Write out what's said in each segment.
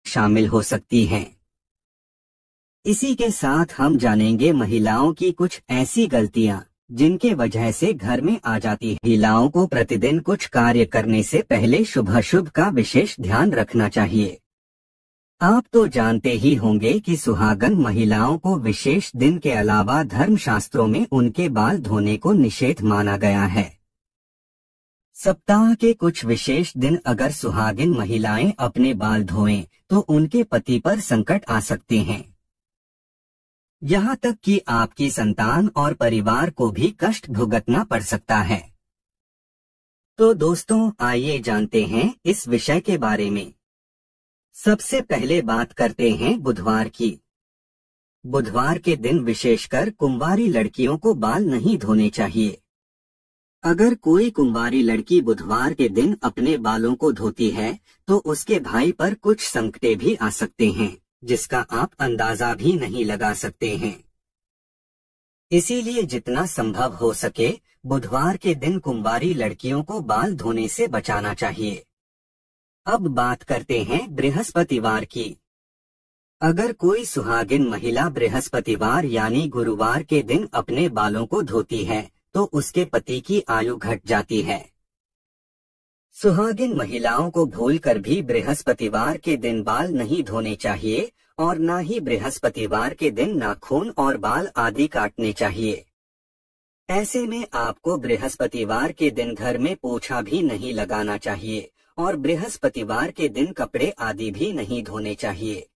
शामिल हो सकती हैं। इसी के साथ हम जानेंगे महिलाओं की कुछ ऐसी गलतियां जिनके वजह से घर में आ जाती है। महिलाओं को प्रतिदिन कुछ कार्य करने से पहले शुभ का विशेष ध्यान रखना चाहिए। आप तो जानते ही होंगे कि सुहागन महिलाओं को विशेष दिन के अलावा धर्मशास्त्रों में उनके बाल धोने को निषेध माना गया है। सप्ताह के कुछ विशेष दिन अगर सुहागिन महिलाएं अपने बाल धोएं तो उनके पति पर संकट आ सकते हैं। यहाँ तक कि आपकी संतान और परिवार को भी कष्ट भुगतना पड़ सकता है। तो दोस्तों, आइए जानते हैं इस विषय के बारे में। सबसे पहले बात करते हैं बुधवार की। बुधवार के दिन विशेषकर कुंवारी लड़कियों को बाल नहीं धोने चाहिए। अगर कोई कुंवारी लड़की बुधवार के दिन अपने बालों को धोती है तो उसके भाई पर कुछ संकटें भी आ सकते हैं, जिसका आप अंदाजा भी नहीं लगा सकते हैं। इसीलिए जितना संभव हो सके बुधवार के दिन कुंवारी लड़कियों को बाल धोने से बचाना चाहिए। अब बात करते हैं बृहस्पतिवार की। अगर कोई सुहागिन महिला बृहस्पतिवार यानी गुरुवार के दिन अपने बालों को धोती है तो उसके पति की आयु घट जाती है। सुहागिन महिलाओं को भूलकर भी बृहस्पतिवार के दिन बाल नहीं धोने चाहिए और न ही बृहस्पतिवार के दिन नाखून और बाल आदि काटने चाहिए। ऐसे में आपको बृहस्पतिवार के दिन घर में पोछा भी नहीं लगाना चाहिए और बृहस्पतिवार के दिन कपड़े आदि भी नहीं धोने चाहिए।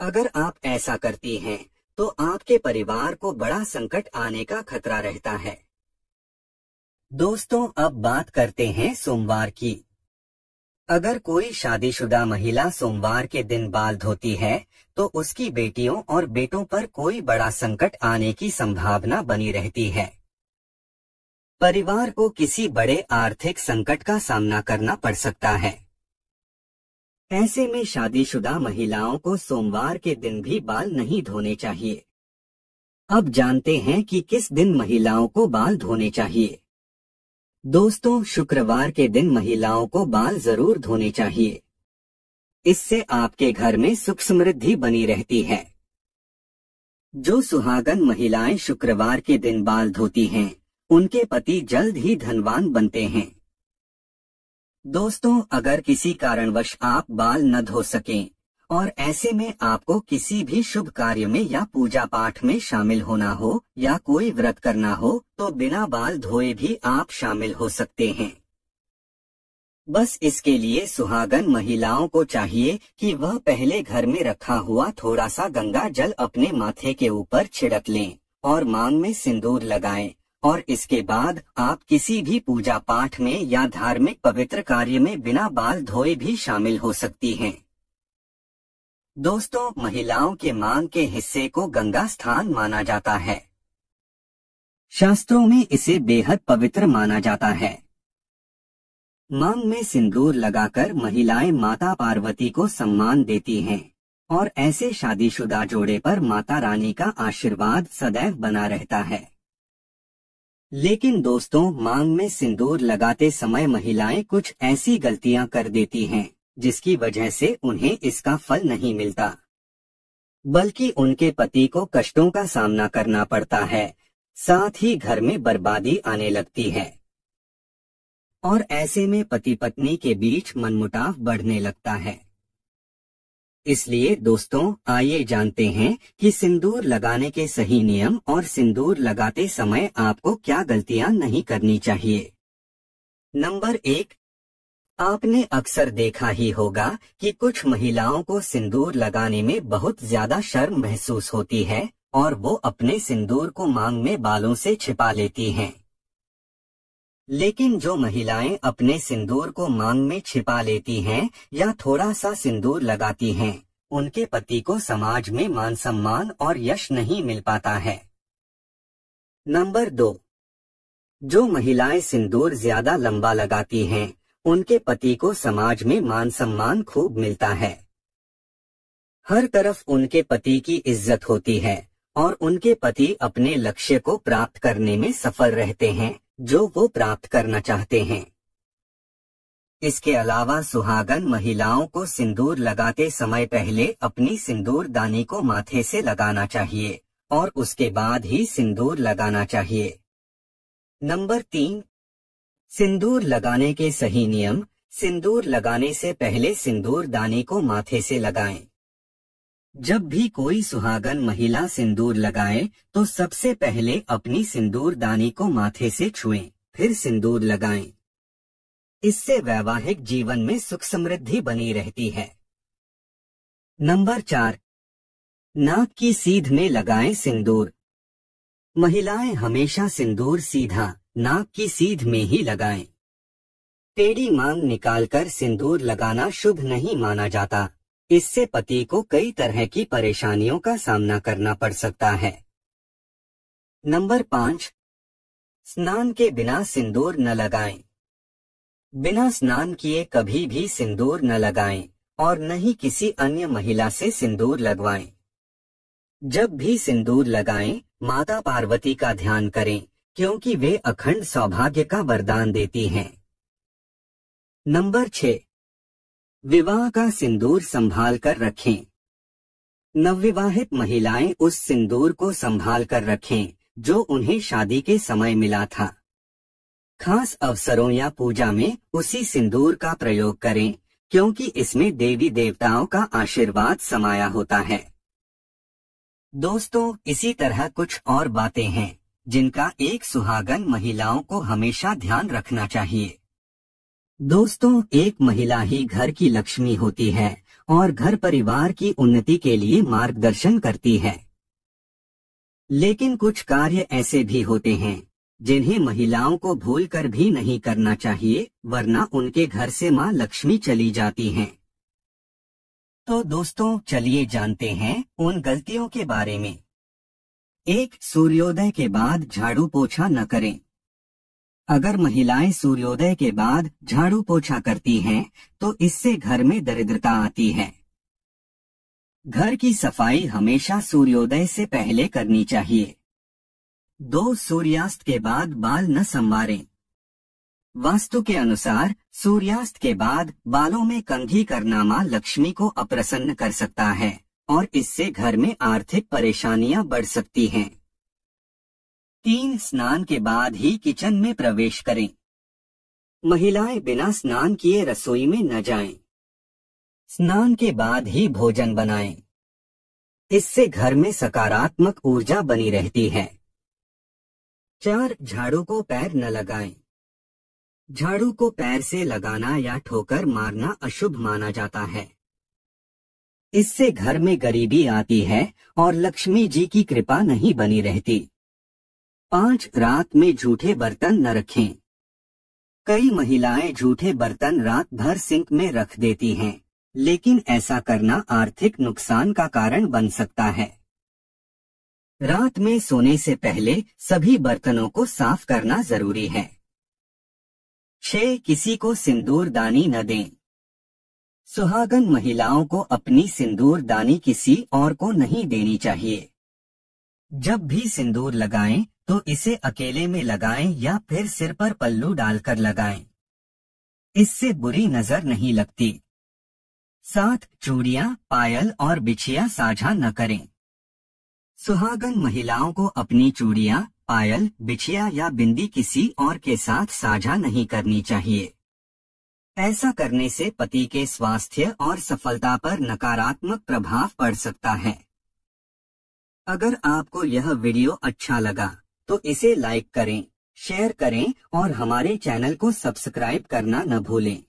अगर आप ऐसा करती हैं तो आपके परिवार को बड़ा संकट आने का खतरा रहता है। दोस्तों, अब बात करते हैं सोमवार की। अगर कोई शादीशुदा महिला सोमवार के दिन बाल धोती है तो उसकी बेटियों और बेटों पर कोई बड़ा संकट आने की संभावना बनी रहती है। परिवार को किसी बड़े आर्थिक संकट का सामना करना पड़ सकता है। ऐसे में शादीशुदा महिलाओं को सोमवार के दिन भी बाल नहीं धोने चाहिए। अब जानते हैं कि किस दिन महिलाओं को बाल धोने चाहिए। दोस्तों, शुक्रवार के दिन महिलाओं को बाल जरूर धोने चाहिए। इससे आपके घर में सुख समृद्धि बनी रहती है। जो सुहागन महिलाएं शुक्रवार के दिन बाल धोती हैं उनके पति जल्द ही धनवान बनते हैं। दोस्तों, अगर किसी कारणवश आप बाल न धो सकें और ऐसे में आपको किसी भी शुभ कार्य में या पूजा पाठ में शामिल होना हो या कोई व्रत करना हो तो बिना बाल धोए भी आप शामिल हो सकते हैं। बस इसके लिए सुहागन महिलाओं को चाहिए कि वह पहले घर में रखा हुआ थोड़ा सा गंगा जल अपने माथे के ऊपर छिड़क लें और मांग में सिंदूर लगाएं और इसके बाद आप किसी भी पूजा पाठ में या धार्मिक पवित्र कार्य में बिना बाल धोए भी शामिल हो सकती हैं। दोस्तों, महिलाओं के मांग के हिस्से को गंगा स्थान माना जाता है। शास्त्रों में इसे बेहद पवित्र माना जाता है। मांग में सिंदूर लगाकर महिलाएं माता पार्वती को सम्मान देती हैं और ऐसे शादीशुदा जोड़े पर माता रानी का आशीर्वाद सदैव बना रहता है। लेकिन दोस्तों, मांग में सिंदूर लगाते समय महिलाएं कुछ ऐसी गलतियां कर देती हैं जिसकी वजह से उन्हें इसका फल नहीं मिलता, बल्कि उनके पति को कष्टों का सामना करना पड़ता है, साथ ही घर में बर्बादी आने लगती है और ऐसे में पति पत्नी के बीच मनमुटाव बढ़ने लगता है। इसलिए दोस्तों, आइए जानते हैं कि सिंदूर लगाने के सही नियम और सिंदूर लगाते समय आपको क्या गलतियां नहीं करनी चाहिए। नंबर 1, आपने अक्सर देखा ही होगा कि कुछ महिलाओं को सिंदूर लगाने में बहुत ज्यादा शर्म महसूस होती है और वो अपने सिंदूर को मांग में बालों से छिपा लेती हैं। लेकिन जो महिलाएं अपने सिंदूर को मांग में छिपा लेती हैं या थोड़ा सा सिंदूर लगाती हैं, उनके पति को समाज में मान सम्मान और यश नहीं मिल पाता है। नंबर 2, जो महिलाएं सिंदूर ज्यादा लंबा लगाती हैं उनके पति को समाज में मान सम्मान खूब मिलता है। हर तरफ उनके पति की इज्जत होती है और उनके पति अपने लक्ष्य को प्राप्त करने में सफल रहते हैं जो वो प्राप्त करना चाहते हैं। इसके अलावा सुहागन महिलाओं को सिंदूर लगाते समय पहले अपनी सिंदूर दानी को माथे से लगाना चाहिए और उसके बाद ही सिंदूर लगाना चाहिए। नंबर 3, सिंदूर लगाने के सही नियम। सिंदूर लगाने से पहले सिंदूर दानी को माथे से लगाएं। जब भी कोई सुहागन महिला सिंदूर लगाए तो सबसे पहले अपनी सिंदूर दानी को माथे से छुएं, फिर सिंदूर लगाएं। इससे वैवाहिक जीवन में सुख समृद्धि बनी रहती है। नंबर 4, नाक की सीध में लगाएं सिंदूर। महिलाएं हमेशा सिंदूर सीधा नाक की सीध में ही लगाएं। टेढ़ी मांग निकालकर सिंदूर लगाना शुभ नहीं माना जाता। इससे पति को कई तरह की परेशानियों का सामना करना पड़ सकता है। नंबर 5, स्नान के बिना सिंदूर न लगाएं। बिना स्नान किए कभी भी सिंदूर न लगाएं और न ही किसी अन्य महिला से सिंदूर लगवाएं। जब भी सिंदूर लगाएं, माता पार्वती का ध्यान करें क्योंकि वे अखंड सौभाग्य का वरदान देती हैं। नंबर 6, विवाह का सिंदूर संभाल कर रखें। नवविवाहित महिलाएं उस सिंदूर को संभाल कर रखें जो उन्हें शादी के समय मिला था। खास अवसरों या पूजा में उसी सिंदूर का प्रयोग करें क्योंकि इसमें देवी देवताओं का आशीर्वाद समाया होता है। दोस्तों, इसी तरह कुछ और बातें हैं जिनका एक सुहागन महिलाओं को हमेशा ध्यान रखना चाहिए। दोस्तों, एक महिला ही घर की लक्ष्मी होती है और घर परिवार की उन्नति के लिए मार्गदर्शन करती है। लेकिन कुछ कार्य ऐसे भी होते हैं जिन्हें महिलाओं को भूलकर भी नहीं करना चाहिए, वरना उनके घर से मां लक्ष्मी चली जाती हैं। तो दोस्तों, चलिए जानते हैं उन गलतियों के बारे में। 1, सूर्योदय के बाद झाड़ू पोछा न करें। अगर महिलाएं सूर्योदय के बाद झाड़ू पोछा करती हैं, तो इससे घर में दरिद्रता आती है। घर की सफाई हमेशा सूर्योदय से पहले करनी चाहिए। 2, सूर्यास्त के बाद बाल न संवारें। वास्तु के अनुसार सूर्यास्त के बाद बालों में कंघी करना मां लक्ष्मी को अप्रसन्न कर सकता है और इससे घर में आर्थिक परेशानियां बढ़ सकती हैं। 3, स्नान के बाद ही किचन में प्रवेश करें। महिलाएं बिना स्नान किए रसोई में न जाएं। स्नान के बाद ही भोजन बनाएं। इससे घर में सकारात्मक ऊर्जा बनी रहती है। 4, झाड़ू को पैर न लगाएं। झाड़ू को पैर से लगाना या ठोकर मारना अशुभ माना जाता है। इससे घर में गरीबी आती है और लक्ष्मी जी की कृपा नहीं बनी रहती। 5, रात में जूठे बर्तन न रखें। कई महिलाएं जूठे बर्तन रात भर सिंक में रख देती हैं, लेकिन ऐसा करना आर्थिक नुकसान का कारण बन सकता है। रात में सोने से पहले सभी बर्तनों को साफ करना जरूरी है। 6, किसी को सिंदूर दानी न दें। सुहागन महिलाओं को अपनी सिंदूर दानी किसी और को नहीं देनी चाहिए। जब भी सिंदूर लगाएं तो इसे अकेले में लगाएं या फिर सिर पर पल्लू डालकर लगाएं। इससे बुरी नजर नहीं लगती। 7, चूड़ियां, पायल और बिछिया साझा न करें। सुहागन महिलाओं को अपनी चूड़ियां, पायल, बिछिया या बिंदी किसी और के साथ साझा नहीं करनी चाहिए। ऐसा करने से पति के स्वास्थ्य और सफलता पर नकारात्मक प्रभाव पड़ सकता है। अगर आपको यह वीडियो अच्छा लगा तो इसे लाइक करें, शेयर करें और हमारे चैनल को सब्सक्राइब करना न भूलें।